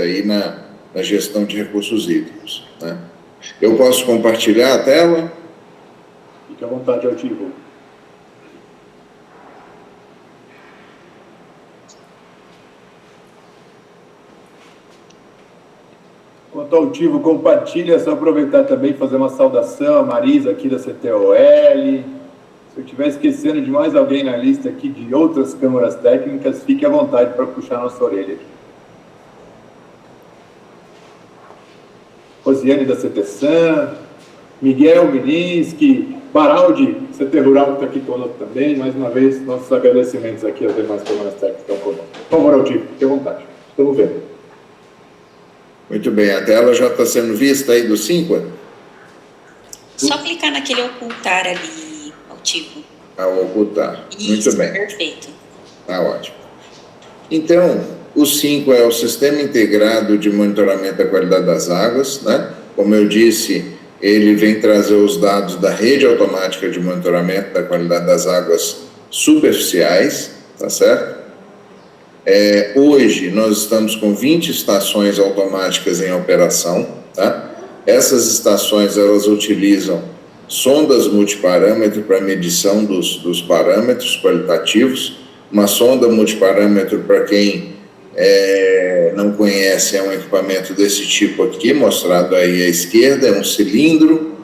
aí na gestão de recursos hídricos, né? Eu posso compartilhar a tela? Fique à vontade, Altivo. Enquanto o Altivo compartilha, é só aproveitar também e fazer uma saudação a Marisa aqui da CTOL. Se eu estiver esquecendo de mais alguém na lista aqui de outras câmaras técnicas, fique à vontade para puxar nossa orelha aqui. Rosiane da CTSAM, Miguel Mininski, Baraldi, CT Rural está aqui conosco também. Mais uma vez, nossos agradecimentos aqui às demais câmaras técnicas que estão conosco. Por favor, Altivo, fique à vontade. Estamos vendo. Muito bem, a tela já está sendo vista aí do 5? Só clicar naquele ocultar ali, Altivo. Ocultar. Isso, muito bem. Perfeito. Tá ótimo. Então, o 5 é o Sistema Integrado de Monitoramento da Qualidade das Águas, né? Como eu disse, ele vem trazer os dados da Rede Automática de Monitoramento da Qualidade das Águas superficiais, tá certo? Hoje, nós estamos com 20 estações automáticas em operação, tá? Essas estações, elas utilizam sondas multiparâmetro para medição dos parâmetros qualitativos. Uma sonda multiparâmetro, para quem não conhece, é um equipamento desse tipo aqui, mostrado aí à esquerda, é um cilindro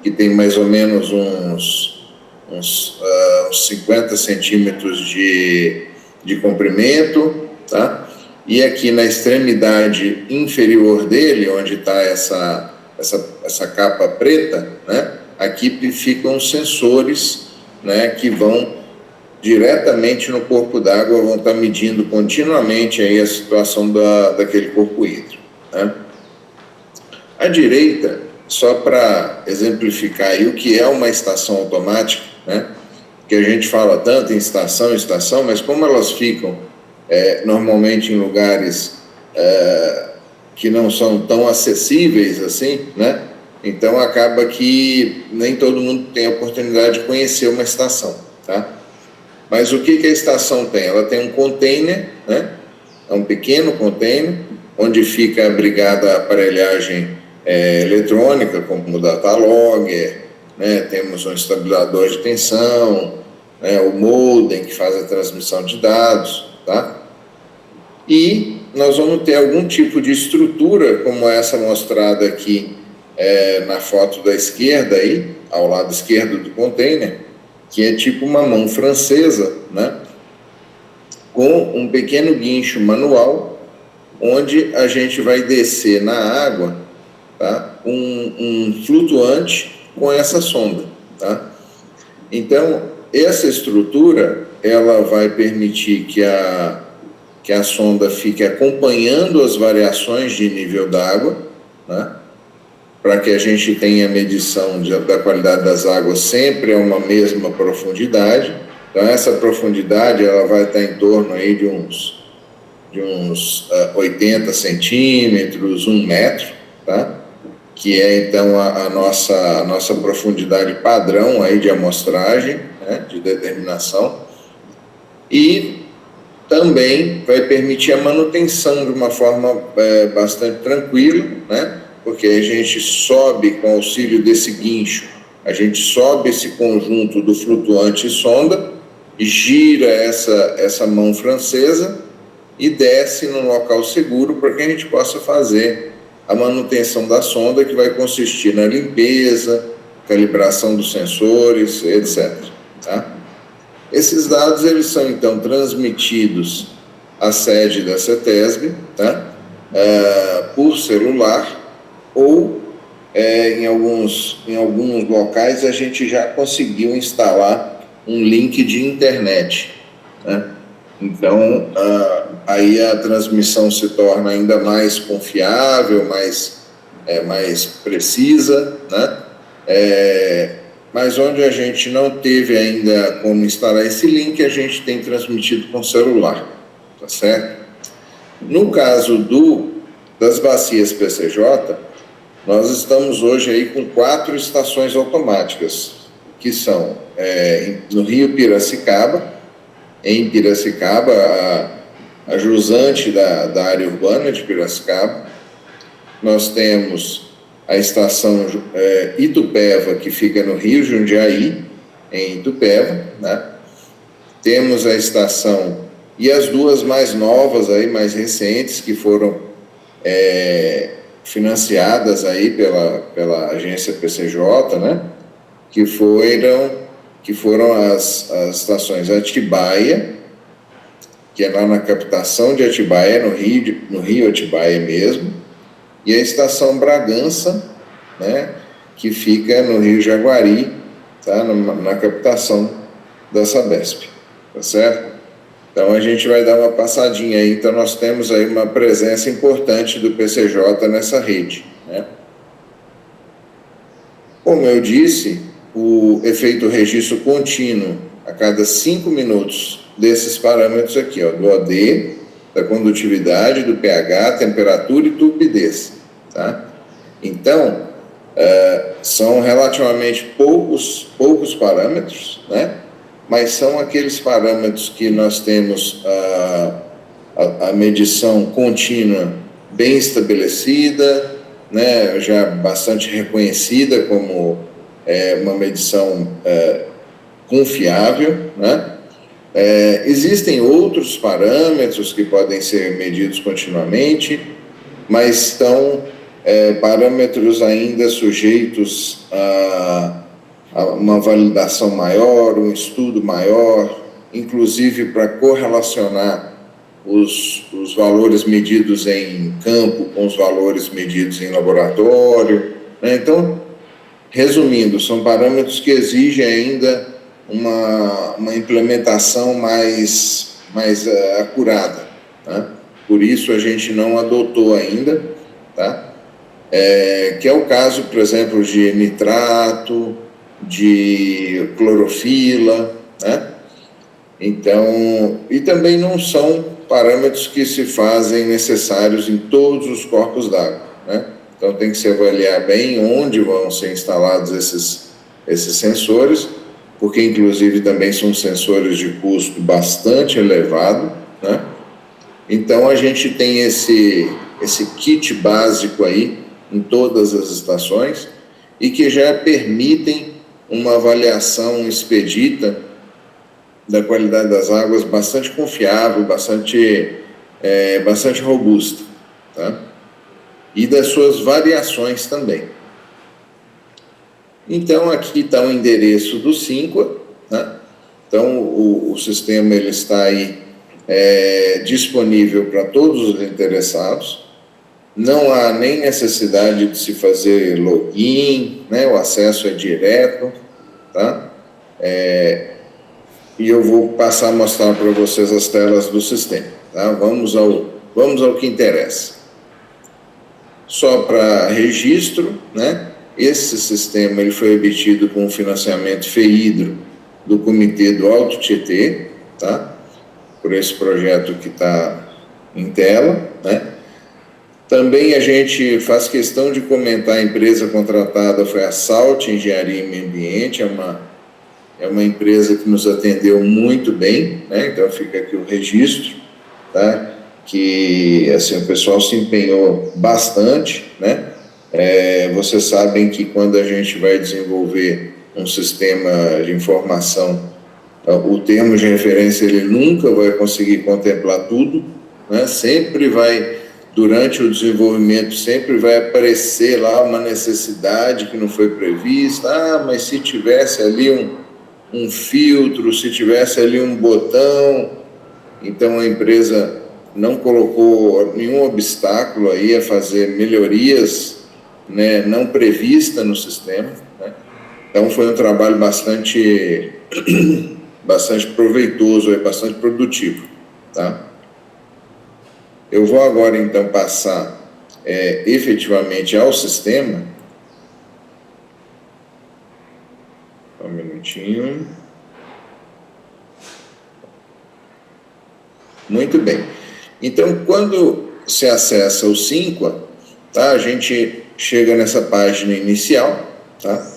que tem mais ou menos uns 50 centímetros de comprimento, tá? E aqui na extremidade inferior dele, onde está essa capa preta, né? Aqui ficam sensores, né, que vão diretamente no corpo d'água, vão estar medindo continuamente aí a situação daquele corpo hídrico, né? À direita, só para exemplificar aí o que é uma estação automática, né? Que a gente fala tanto em estação, mas como elas ficam normalmente em lugares que não são tão acessíveis assim, né? Então acaba que nem todo mundo tem a oportunidade de conhecer uma estação, tá? Mas o que a estação tem? Ela tem um container, né? É um pequeno container, onde fica abrigada a aparelhagem eletrônica, como o datalogger, né? Temos um estabilizador de tensão, né? O modem que faz a transmissão de dados, tá? E nós vamos ter algum tipo de estrutura, como essa mostrada aqui na foto da esquerda, aí, ao lado esquerdo do container, que é tipo uma mão francesa, né? Com um pequeno guincho manual, onde a gente vai descer na água, tá? Um flutuante com essa sonda, tá? Então, essa estrutura, ela vai permitir que a sonda fique acompanhando as variações de nível d'água, né? Para que a gente tenha medição da qualidade das águas sempre a uma mesma profundidade. Então, essa profundidade, ela vai estar em torno aí de uns 80 centímetros, 1 metro, tá? Que é, então, a nossa profundidade padrão aí de amostragem, né? De determinação. E também vai permitir a manutenção de uma forma bastante tranquila, né? Porque a gente sobe com auxílio desse guincho, a gente sobe esse conjunto do flutuante e sonda, e gira essa mão francesa e desce no local seguro para que a gente possa fazer a manutenção da sonda, que vai consistir na limpeza, calibração dos sensores, etc. Tá? Esses dados, eles são, então, transmitidos à sede da CETESB, tá? Por celular, ou em alguns locais a gente já conseguiu instalar um link de internet, né? Então, aí a transmissão se torna ainda mais confiável, mais precisa, né? Mas onde a gente não teve ainda como instalar esse link, a gente tem transmitido com celular, tá certo? No caso das bacias PCJ, nós estamos hoje aí com 4 estações automáticas, que são no Rio Piracicaba. Em Piracicaba, a jusante da área urbana de Piracicaba. Nós temos a estação Itupeva, que fica no Rio Jundiaí, em Itupeva, né? Temos a estação, e as duas mais novas, aí, mais recentes, que foram financiadas aí pela agência PCJ, né? Que foram as estações Atibaia, que é lá na captação de Atibaia, no Rio Atibaia mesmo, e a estação Bragança, né, que fica no Rio Jaguari, tá, na captação da Sabesp, tá certo? Então a gente vai dar uma passadinha aí, então nós temos aí uma presença importante do PCJ nessa rede, né? Como eu disse, o efeito registro contínuo a cada 5 minutos desses parâmetros aqui, ó, do OD, da condutividade, do pH, temperatura e turbidez, tá? Então, são relativamente poucos parâmetros, né? Mas são aqueles parâmetros que nós temos a medição contínua bem estabelecida, né? Já bastante reconhecida como uma medição confiável, né? Existem outros parâmetros que podem ser medidos continuamente, mas são parâmetros ainda sujeitos a uma validação maior, um estudo maior, inclusive para correlacionar os valores medidos em campo com os valores medidos em laboratório, né? Então, resumindo, são parâmetros que exigem ainda uma implementação mais acurada, tá? Por isso a gente não adotou ainda, tá? Que é o caso, por exemplo, de nitrato, de clorofila, né? Então, e também não são parâmetros que se fazem necessários em todos os corpos d'água, né? Então tem que se avaliar bem onde vão ser instalados esses sensores, porque inclusive também são sensores de custo bastante elevado, né? Então a gente tem esse kit básico aí em todas as estações e que já permitem uma avaliação expedita da qualidade das águas bastante confiável, bastante robusta, tá? E das suas variações também. Então, aqui está o endereço do SINQA, né? Então, o sistema ele está aí disponível para todos os interessados. Não há nem necessidade de se fazer login, né? O acesso é direto, tá? E eu vou passar a mostrar para vocês as telas do sistema, tá? Vamos ao que interessa. Só para registro, né? Esse sistema ele foi obtido com o financiamento FEIDRO do Comitê do Alto Tietê, tá? Por esse projeto que está em tela, né? Também a gente faz questão de comentar, a empresa contratada foi a Salt Engenharia e Meio Ambiente, é uma empresa que nos atendeu muito bem, né? Então fica aqui o registro, tá? Que assim, o pessoal se empenhou bastante, né? Vocês sabem que quando a gente vai desenvolver um sistema de informação, o termo de referência ele nunca vai conseguir contemplar tudo, né? Sempre vai, durante o desenvolvimento, sempre vai aparecer lá uma necessidade que não foi prevista. Mas se tivesse ali um filtro, se tivesse ali um botão. Então a empresa não colocou nenhum obstáculo aí a fazer melhorias, né, não prevista no sistema, né? Então foi um trabalho bastante proveitoso, bastante produtivo, tá? Eu vou agora então passar efetivamente ao sistema. Um minutinho. Muito bem. Então, quando se acessa o SINQA, tá, a gente chega nessa página inicial, tá?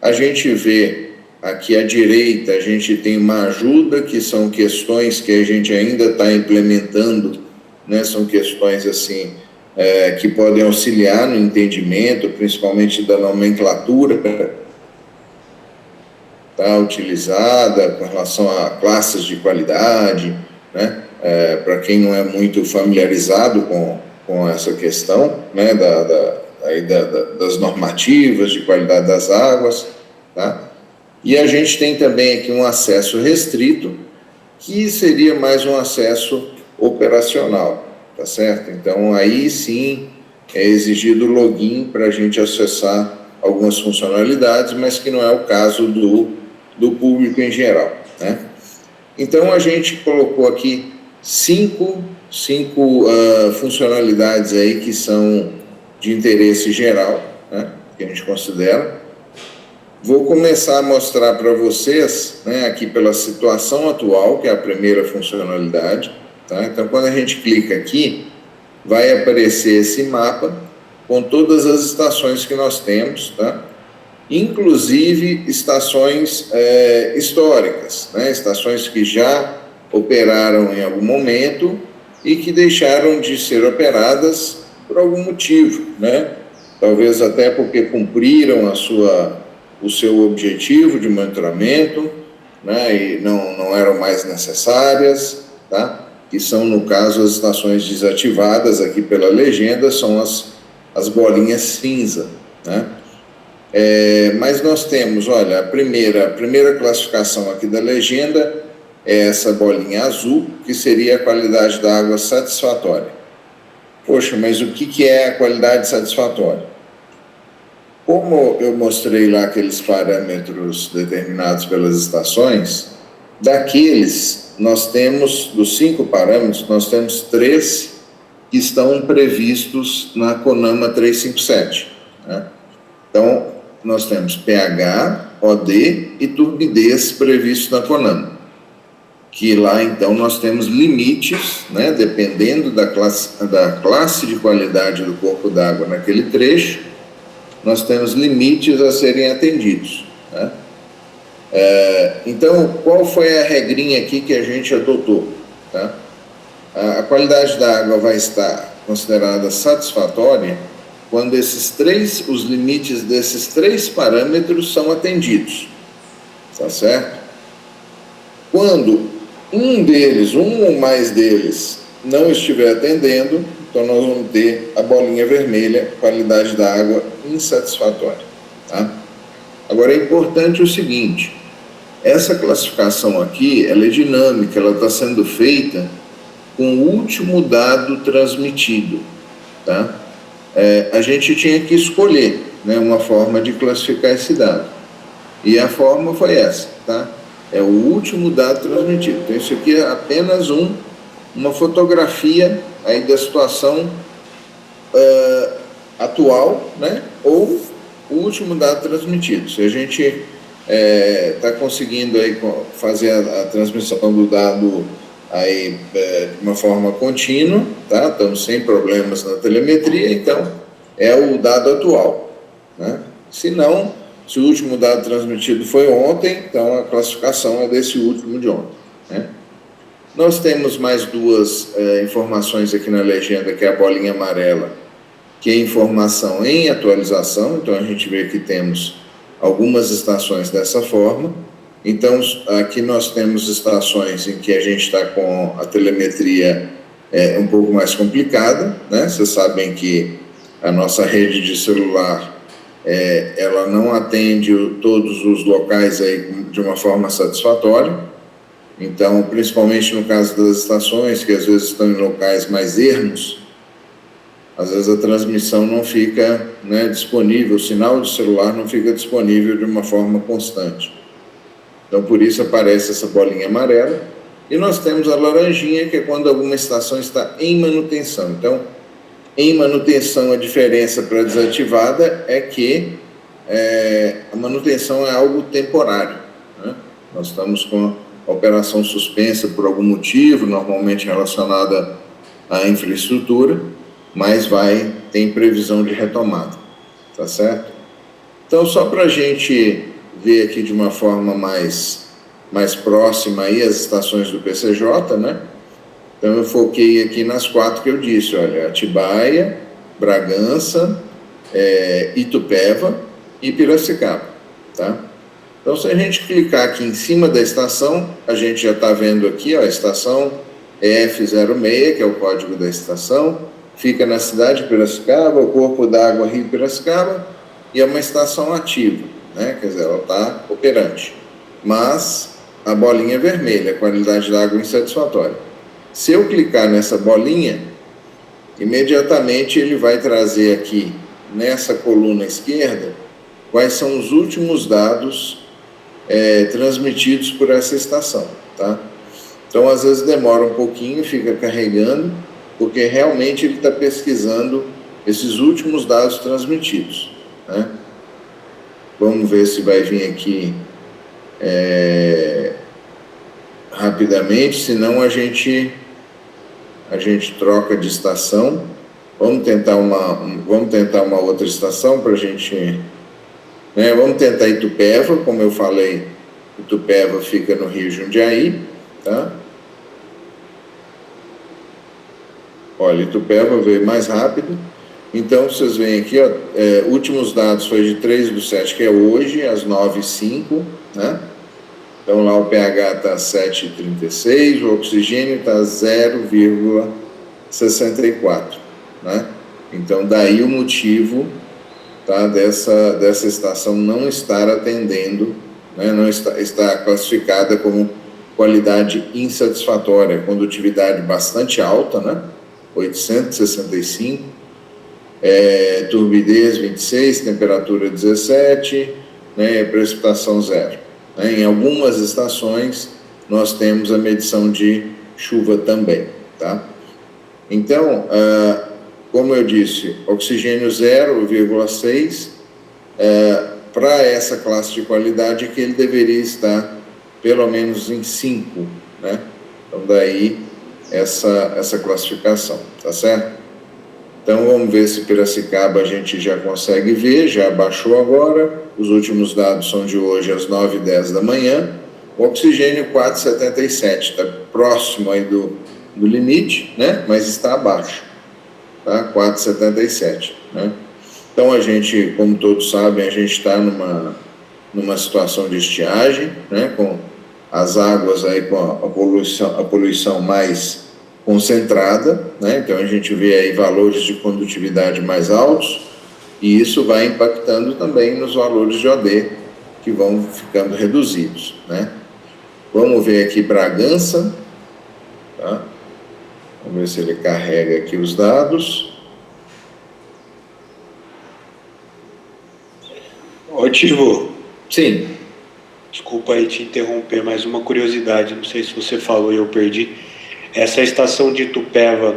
A gente vê Aqui à direita a gente tem uma ajuda, que são questões que a gente ainda está implementando, né? São questões assim que podem auxiliar no entendimento, principalmente da nomenclatura tá, utilizada com relação a classes de qualidade, né? Para quem não é muito familiarizado com essa questão, né? Das normativas de qualidade das águas, tá? E a gente tem também aqui um acesso restrito, que seria mais um acesso operacional, tá certo? Então, aí sim é exigido o login para a gente acessar algumas funcionalidades, mas que não é o caso do público em geral, né? Então, a gente colocou aqui cinco funcionalidades aí que são de interesse geral, né, que a gente considera. Vou começar a mostrar para vocês, né, aqui pela situação atual, que é a primeira funcionalidade, tá? Então, quando a gente clica aqui, vai aparecer esse mapa com todas as estações que nós temos, tá? Inclusive estações históricas, né? Estações que já operaram em algum momento e que deixaram de ser operadas por algum motivo, né? Talvez até porque cumpriram o seu objetivo de monitoramento, né? E não eram mais necessárias, tá? Que são, no caso, as estações desativadas, aqui pela legenda, são as bolinhas cinza, né? Mas nós temos, olha, a primeira classificação aqui da legenda é essa bolinha azul, que seria a qualidade da água satisfatória. Poxa, mas o que é a qualidade satisfatória? Como eu mostrei lá aqueles parâmetros determinados pelas estações, daqueles nós temos, dos 5 parâmetros, nós temos 3 que estão previstos na CONAMA 357, né? Então, nós temos pH, OD e turbidez previstos na CONAMA, que lá, então, nós temos limites, né, dependendo da classe de qualidade do corpo d'água naquele trecho, nós temos limites a serem atendidos, né? Então, qual foi a regrinha aqui que a gente adotou, tá? A qualidade da água vai estar considerada satisfatória quando os limites desses 3 parâmetros são atendidos, tá certo? Quando um ou mais deles não estiver atendendo, então nós vamos ter a bolinha vermelha, qualidade da água insatisfatória, tá? Agora, é importante o seguinte, essa classificação aqui, ela é dinâmica, ela está sendo feita com o último dado transmitido, tá? A gente tinha que escolher, né, uma forma de classificar esse dado, e a forma foi essa, tá? É o último dado transmitido. Então, isso aqui é apenas uma fotografia aí da situação atual, né? Ou o último dado transmitido. Se a gente está conseguindo aí fazer a transmissão do dado aí de uma forma contínua, tá? Estamos sem problemas na telemetria, então é o dado atual, né? Se não, se o último dado transmitido foi ontem, então a classificação é desse último de ontem, né? Nós temos mais 2 informações aqui na legenda, que é a bolinha amarela, que é informação em atualização. Então, a gente vê que temos algumas estações dessa forma. Então, aqui nós temos estações em que a gente está com a telemetria um pouco mais complicada, né? Vocês sabem que a nossa rede de celular, ela não atende todos os locais aí de uma forma satisfatória. Então, principalmente no caso das estações, que às vezes estão em locais mais ermos, às vezes a transmissão não fica, né, disponível, o sinal de celular não fica disponível de uma forma constante. Então, por isso aparece essa bolinha amarela. E nós temos a laranjinha, que é quando alguma estação está em manutenção. Então, em manutenção, a diferença para desativada é que a manutenção é algo temporário, né? Nós estamos com a operação suspensa por algum motivo, normalmente relacionada à infraestrutura, mas tem previsão de retomada, tá certo? Então, só para a gente ver aqui de uma forma mais próxima aí as estações do PCJ, né? Então eu foquei aqui nas 4 que eu disse, olha, Atibaia, Bragança, Itupeva e Piracicaba, tá? Então, se a gente clicar aqui em cima da estação, a gente já está vendo aqui, ó, a estação EF06, que é o código da estação, fica na cidade de Piracicaba, o corpo d'água Rio Piracicaba, e é uma estação ativa, né? Quer dizer, ela está operante. Mas a bolinha é vermelha, a qualidade da água é insatisfatória. Se eu clicar nessa bolinha, imediatamente ele vai trazer aqui, nessa coluna esquerda, quais são os últimos dados transmitidos por essa estação, tá? Então, às vezes demora um pouquinho, fica carregando, porque realmente ele está pesquisando esses últimos dados transmitidos, né? Vamos ver se vai vir aqui rapidamente, senão a gente troca de estação. Vamos tentar uma outra estação para a gente... Vamos tentar Itupeva, como eu falei, Itupeva fica no Rio Jundiaí, tá? Olha, Itupeva veio mais rápido. Então, vocês veem aqui, ó, últimos dados foi de 3/7, que é hoje, às 9h05, né? Então, lá o pH está 7,36, o oxigênio está 0,64, né? Então, daí o motivo, tá, dessa estação não estar atendendo, né? Não está classificada como qualidade insatisfatória, condutividade bastante alta, né? 865, turbidez 26, temperatura 17, né? Precipitação 0. Né? Em algumas estações nós temos a medição de chuva também, tá? Então, como eu disse, oxigênio 0,6, para essa classe de qualidade que ele deveria estar pelo menos em 5, né? Então, daí essa classificação, tá certo? Então, vamos ver se Piracicaba a gente já consegue ver, já baixou agora, os últimos dados são de hoje às 9h10 da manhã, o oxigênio 4,77, está próximo aí do limite, né? Mas está abaixo, tá? 4,77, né? Então, a gente, como todos sabem, a gente está numa situação de estiagem, né? Com as águas aí com a poluição mais concentrada, né? Então a gente vê aí valores de condutividade mais altos e isso vai impactando também nos valores de OD que vão ficando reduzidos, né? Vamos ver aqui Bragança, tá? Vamos ver se ele carrega aqui os dados. Ô, Tivo. Sim. Desculpa aí te interromper, mas uma curiosidade, não sei se você falou e eu perdi. Essa estação de Itupeva,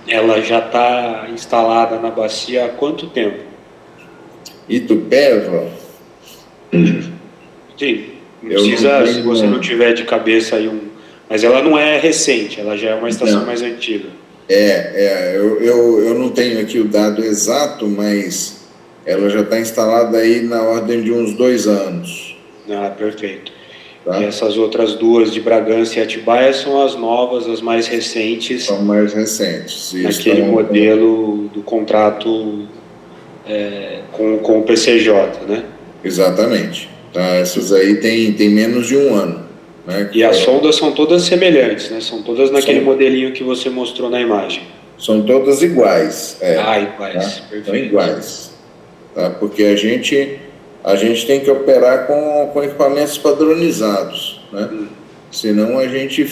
ela já está instalada na bacia há quanto tempo? Itupeva? Sim, não precisa, se você não tiver de cabeça aí mas ela não é recente, ela já é uma estação mais antiga. Eu não tenho aqui o dado exato, mas ela já está instalada aí na ordem de uns 2 anos. Ah, perfeito. Tá? E essas outras duas de Bragança e Atibaia são as novas, as mais recentes. São mais recentes. Naquele modelo do contrato com o PCJ, né? Exatamente. Tá? Essas aí tem menos de 1 ano. Né? E as sondas são todas semelhantes, né? São todas naquele modelinho que você mostrou na imagem. São todas iguais. Iguais. Tá? Perfeito. São iguais. Tá? Porque a gente tem que operar com equipamentos padronizados, né? Senão a gente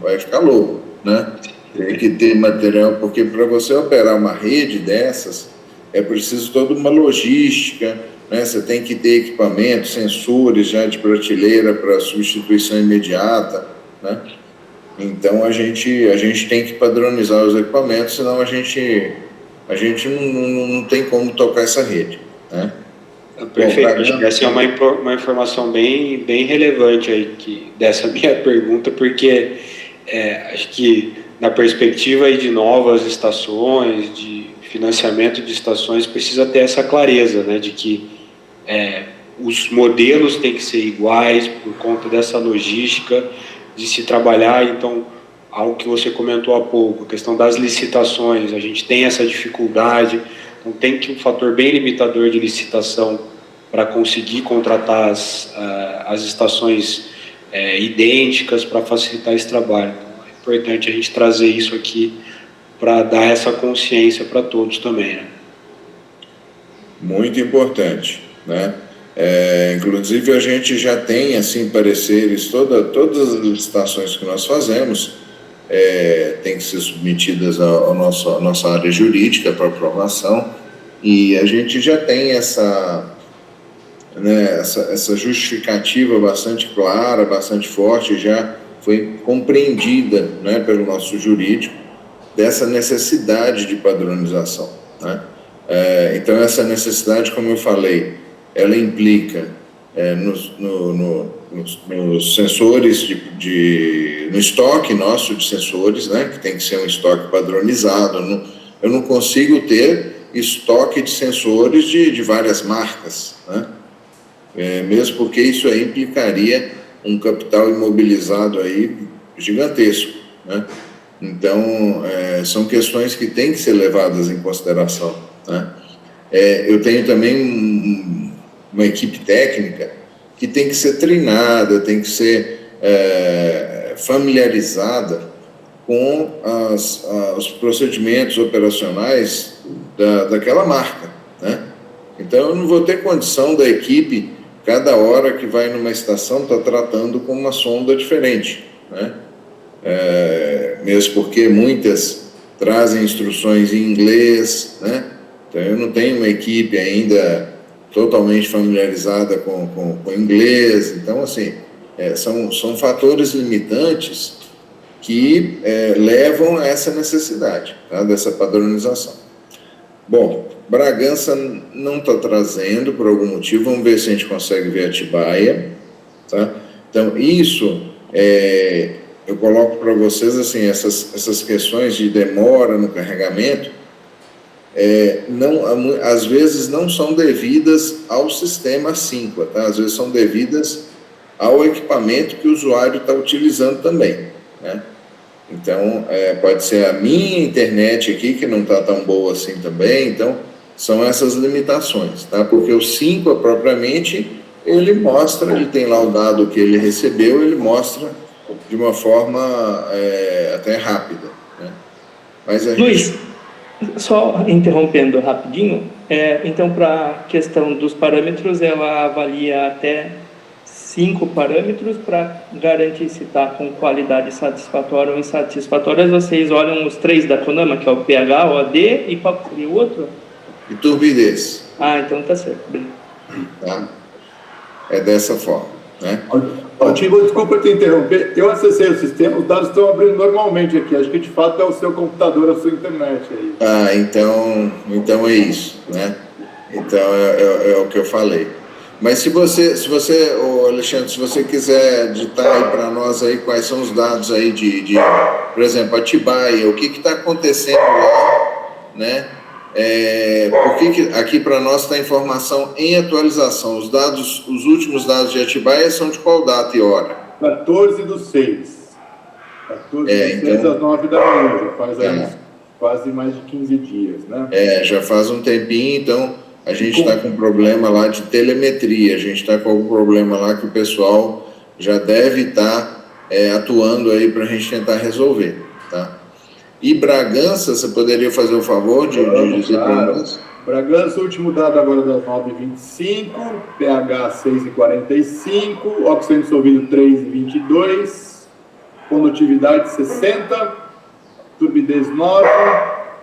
vai ficar louco, né? Tem que ter material, porque para você operar uma rede dessas, é preciso toda uma logística, né? Você tem que ter equipamentos, sensores já de prateleira para substituição imediata, né? Então a gente tem que padronizar os equipamentos, senão a gente não tem como tocar essa rede, né? Perfeito, acho que essa é uma informação bem relevante aí dessa minha pergunta, porque acho que na perspectiva aí de novas estações, de financiamento de estações, precisa ter essa clareza, né, de que os modelos têm que ser iguais por conta dessa logística de se trabalhar. Então, algo que você comentou há pouco, a questão das licitações, a gente tem essa dificuldade, então tem que um fator bem limitador de licitação para conseguir contratar as estações idênticas para facilitar esse trabalho. Então, é importante a gente trazer isso aqui para dar essa consciência para todos também, né? Muito importante, né? Inclusive a gente já tem assim pareceres, todas as licitações que nós fazemos têm que ser submetidas à nossa área jurídica para aprovação, e a gente já tem essa justificativa bastante clara, bastante forte, já foi compreendida, né, pelo nosso jurídico, dessa necessidade de padronização, né? Então, essa necessidade, como eu falei, ela implica nos sensores, no estoque nosso de sensores, né, que tem que ser um estoque padronizado. Eu não consigo ter estoque de sensores de várias marcas, né? Mesmo porque isso aí implicaria um capital imobilizado aí gigantesco, né? Então, são questões que têm que ser levadas em consideração, né? Eu tenho também uma equipe técnica que tem que ser treinada, tem que ser familiarizada com os procedimentos operacionais daquela marca, né? Então, eu não vou ter condição da equipe, cada hora que vai numa estação, estar tratando com uma sonda diferente, né? Mesmo porque muitas trazem instruções em inglês, né? Então, eu não tenho uma equipe ainda totalmente familiarizada com inglês. Então, assim, são fatores limitantes que levam a essa necessidade, tá, dessa padronização. Bom, Bragança não está trazendo por algum motivo, vamos ver se a gente consegue ver Atibaia, tá? Então, isso, eu coloco para vocês, assim, essas questões de demora no carregamento, às vezes não são devidas ao sistema Cinqua, tá? Às vezes são devidas ao equipamento que o usuário está utilizando também, né? Então, pode ser a minha internet aqui, que não está tão boa assim também. Então, são essas limitações, tá? Porque o Cinqua, propriamente, ele tem lá o dado que ele recebeu, ele mostra de uma forma até rápida, né? Mas Luiz, só interrompendo rapidinho, então, para a questão dos parâmetros, ela avalia até 5 parâmetros para garantir se está com qualidade satisfatória ou insatisfatória. Vocês olham os 3 da CONAMA, que é o pH, o AD e qual seria o outro? E turbidez. Então tá certo. Tá? É dessa forma, né? Altivo, desculpa te interromper, eu acessei o sistema, os dados estão abrindo normalmente aqui, acho que de fato é o seu computador, a sua internet aí. Então é isso, né? Então é o que eu falei. Mas se você, Alexandre, se você quiser digitar aí para nós aí quais são os dados aí por exemplo, Atibaia, o que está acontecendo lá, né? Por que aqui para nós está a informação em atualização? Os últimos dados de Atibaia são de qual data e hora? 14/6. 14/6 às 9 da manhã, já faz aí quase mais de 15 dias, né? Já faz um tempinho, então a gente está com um problema lá de telemetria, a gente está com algum problema lá que o pessoal já deve estar atuando aí para a gente tentar resolver, tá? E Bragança, você poderia fazer o favor de dizer para nós? Bragança, último dado agora das 9h25, pH 6,45, oxigênio dissolvido 3,22, condutividade 60, turbidez 9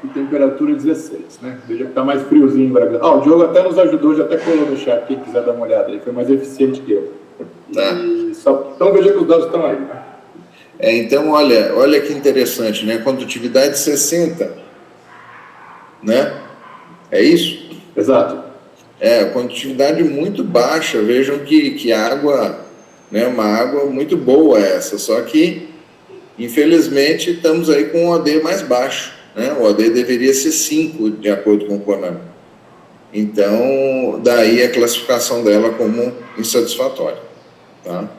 e temperatura 16, né? Veja que está mais friozinho em Bragança. O Diogo até nos ajudou, já até colou no chat, quem quiser dar uma olhada, ele foi mais eficiente que eu. Tá. Então veja que os dados estão aí, né? Então, olha que interessante, né? Condutividade 60, né? É isso? Exato. Condutividade muito baixa. Vejam que água, né? Uma água muito boa essa, só que, infelizmente, estamos aí com um OD mais baixo, né? O OD deveria ser 5, de acordo com o CONAMA. Então, daí a classificação dela como insatisfatória, tá?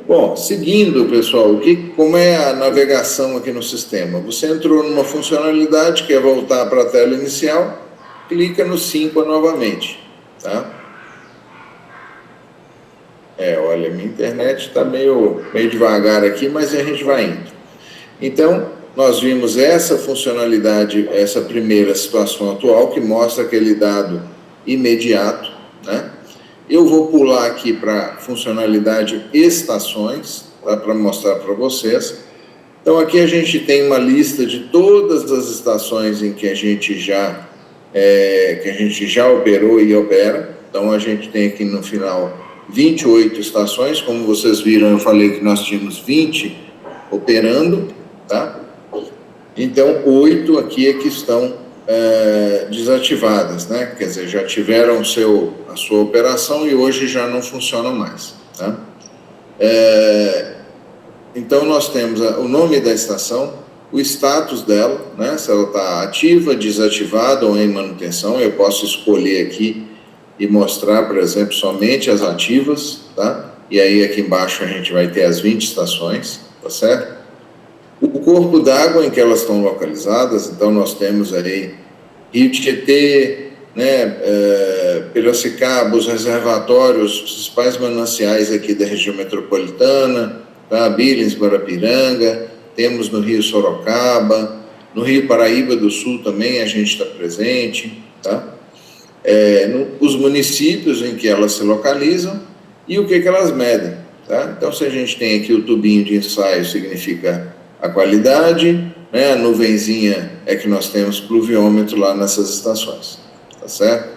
Bom, seguindo, pessoal, como é a navegação aqui no sistema? Você entrou numa funcionalidade, quer voltar para a tela inicial, clica no 5 novamente, tá? Olha, minha internet está meio devagar aqui, mas a gente vai indo. Então, nós vimos essa funcionalidade, essa primeira situação atual, que mostra aquele dado imediato, né? Eu vou pular aqui para funcionalidade estações, tá, para mostrar para vocês. Então, aqui a gente tem uma lista de todas as estações em que a gente já operou e opera. Então, a gente tem aqui no final 28 estações. Como vocês viram, eu falei que nós tínhamos 20 operando, tá? Então, 8 aqui é que estão desativadas, né? Quer dizer, já tiveram a sua operação e hoje já não funcionam mais, tá? Então, nós temos o nome da estação, o status dela, né? Se ela está ativa, desativada ou em manutenção. Eu posso escolher aqui e mostrar, por exemplo, somente as ativas, tá? E aí aqui embaixo a gente vai ter as 20 estações, tá certo? O corpo d'água em que elas estão localizadas, então nós temos aí Rio Tietê, né, Piracicaba, os reservatórios, os principais mananciais aqui da região metropolitana, tá? Billings, Guarapiranga, temos no Rio Sorocaba, no Rio Paraíba do Sul também a gente está presente, tá? Os municípios em que elas se localizam e o que elas medem, tá? Então, se a gente tem aqui o tubinho de ensaio, significa a qualidade, né? A nuvenzinha é que nós temos pluviômetro lá nessas estações, tá certo?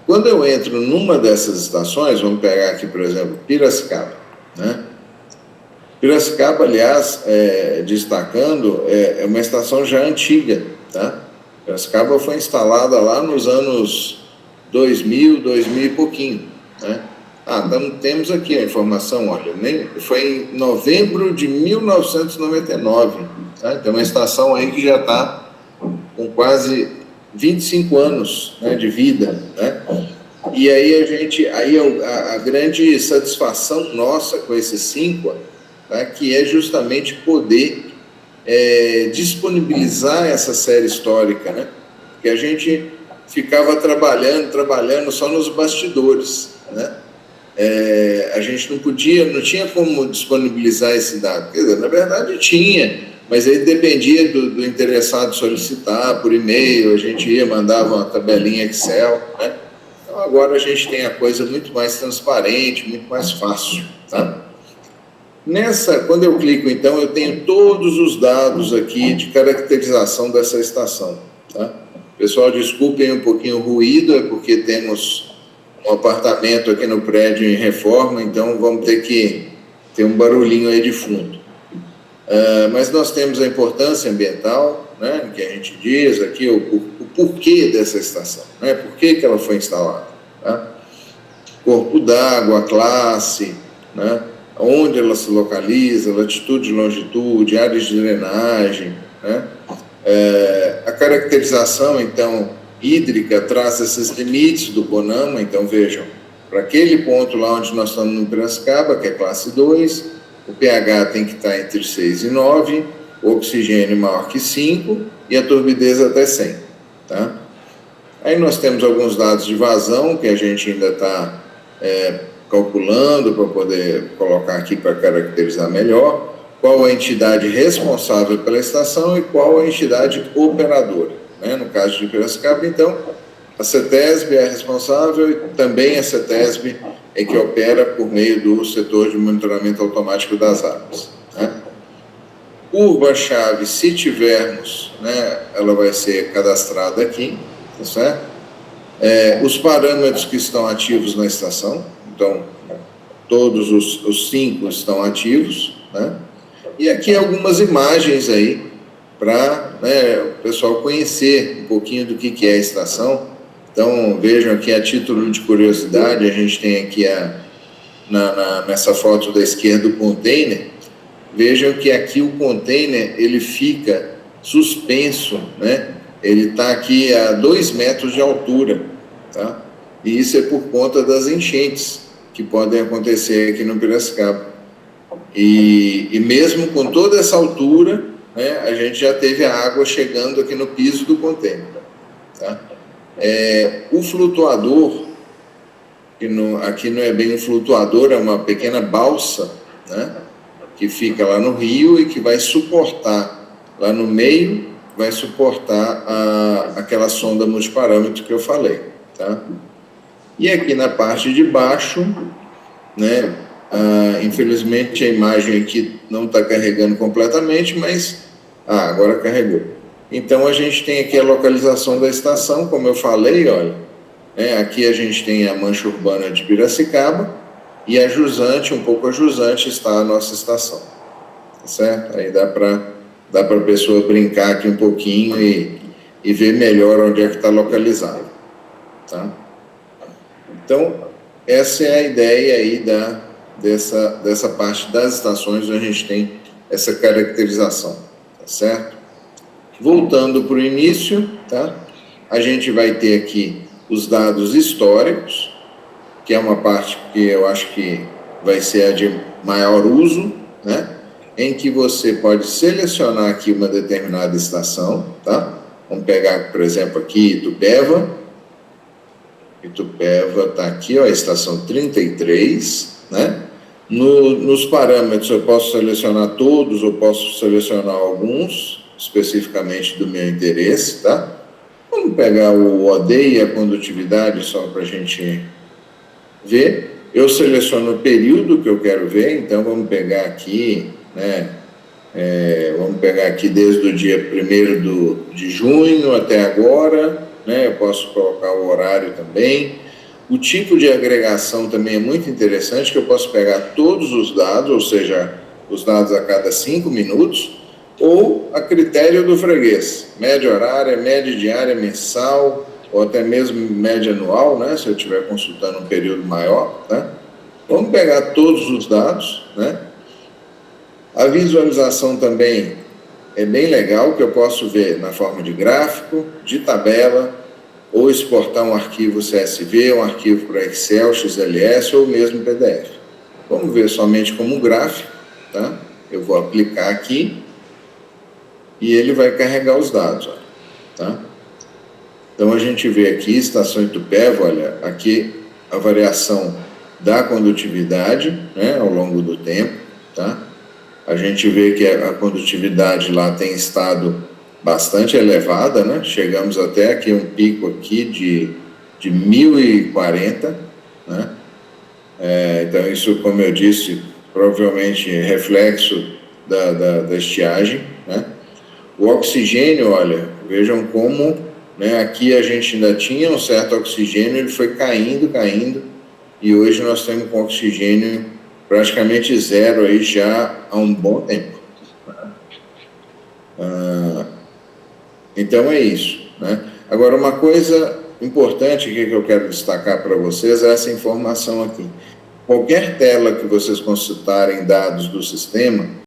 Quando eu entro numa dessas estações, vamos pegar aqui, por exemplo, Piracicaba, né? Piracicaba, aliás, destacando, é uma estação já antiga, tá? Piracicaba foi instalada lá nos anos 2000 e pouquinho, né? Então temos aqui a informação, olha, foi em novembro de 1999, tá? Então uma estação aí que já está com quase 25 anos, né, de vida, né? E aí a grande satisfação nossa com esses 5, tá, que é justamente poder disponibilizar essa série histórica, né? Porque a gente ficava trabalhando só nos bastidores, né? A gente não tinha como disponibilizar esse dado. Quer dizer, na verdade tinha, mas aí dependia do interessado solicitar por e-mail, a gente mandava uma tabelinha Excel, né? Então agora a gente tem a coisa muito mais transparente, muito mais fácil, tá? Quando eu clico, então, eu tenho todos os dados aqui de caracterização dessa estação, tá? Pessoal, desculpem um pouquinho o ruído, é porque temos um apartamento aqui no prédio em reforma, então vamos ter que ter um barulhinho aí de fundo. Mas nós temos a importância ambiental, né, que a gente diz aqui, o porquê dessa estação, né? Por que ela foi instalada, tá? Corpo d'água, classe, né? Onde ela se localiza, latitude e longitude, áreas de drenagem, né? A caracterização, então, hídrica traz esses limites do CONAMA. Então, vejam, para aquele ponto lá onde nós estamos no Piracicaba, que é classe 2, o pH tem que estar entre 6 e 9, o oxigênio maior que 5 e a turbidez até 100, tá? Aí nós temos alguns dados de vazão que a gente ainda está calculando para poder colocar aqui para caracterizar melhor qual a entidade responsável pela estação e qual a entidade operadora, né? No caso de Piracicaba, então, a CETESB é responsável e também a CETESB é que opera por meio do setor de monitoramento automático das águas, né? Curva-chave, se tivermos, né, ela vai ser cadastrada aqui, tá certo? Os parâmetros que estão ativos na estação, então, todos os 5 estão ativos, né? E aqui algumas imagens aí para, né, o pessoal conhecer um pouquinho do que é a estação. Então, vejam aqui a título de curiosidade, a gente tem aqui nessa foto da esquerda o container. Vejam que aqui o container, ele fica suspenso, né? Ele está aqui a 2 metros de altura, tá? E isso é por conta das enchentes que podem acontecer aqui no Piracicaba. E mesmo com toda essa altura, né, a gente já teve a água chegando aqui no piso do contêiner, tá? O flutuador, que aqui não é bem um flutuador, é uma pequena balsa, né, que fica lá no rio e que vai suportar, lá no meio, vai suportar aquela sonda multiparâmetro que eu falei, tá? E aqui na parte de baixo, né, infelizmente a imagem aqui não está carregando completamente, mas agora carregou. Então a gente tem aqui a localização da estação, como eu falei, olha, né, aqui a gente tem a mancha urbana de Piracicaba e a jusante, um pouco a jusante, está a nossa estação, tá certo? Aí dá para a pessoa brincar aqui um pouquinho e ver melhor onde é que está localizado, tá? Então, essa é a ideia aí dessa parte das estações onde a gente tem essa caracterização, tá certo? Voltando para o início, tá? A gente vai ter aqui os dados históricos, que é uma parte que eu acho que vai ser a de maior uso, né? Em que você pode selecionar aqui uma determinada estação, tá? Vamos pegar, por exemplo, aqui Itupeva. Itupeva está aqui, ó, a estação 33, né? Nos parâmetros eu posso selecionar todos ou posso selecionar alguns, especificamente do meu interesse, tá? Vamos pegar o OD e a condutividade só para a gente ver. Eu seleciono o período que eu quero ver, então vamos pegar aqui, né? Vamos pegar aqui desde o dia 1º de junho até agora, né? Eu posso colocar o horário também. O tipo de agregação também é muito interessante, que eu posso pegar todos os dados, ou seja, os dados a cada 5 minutos, ou a critério do freguês, média horária, média diária, mensal, ou até mesmo média anual, né, se eu estiver consultando um período maior, né? Vamos pegar todos os dados, né? A visualização também é bem legal, que eu posso ver na forma de gráfico, de tabela, ou exportar um arquivo CSV, um arquivo para Excel, XLS ou mesmo PDF. Vamos ver somente como gráfico, tá? Eu vou aplicar aqui e ele vai carregar os dados, olha, tá? Então a gente vê aqui, estação Itupeva, olha, aqui a variação da condutividade, né, ao longo do tempo, tá? A gente vê que a condutividade lá tem estado bastante elevada, né? Chegamos até aqui um pico aqui de 1040, né? Então isso, como eu disse, provavelmente é reflexo da estiagem, né? O oxigênio, olha, vejam como, né, aqui a gente ainda tinha um certo oxigênio, ele foi caindo, e hoje nós temos com oxigênio praticamente zero aí já há um bom tempo. Então é isso, né? Agora, uma coisa importante que eu quero destacar para vocês é essa informação aqui. Qualquer tela que vocês consultarem dados do sistema,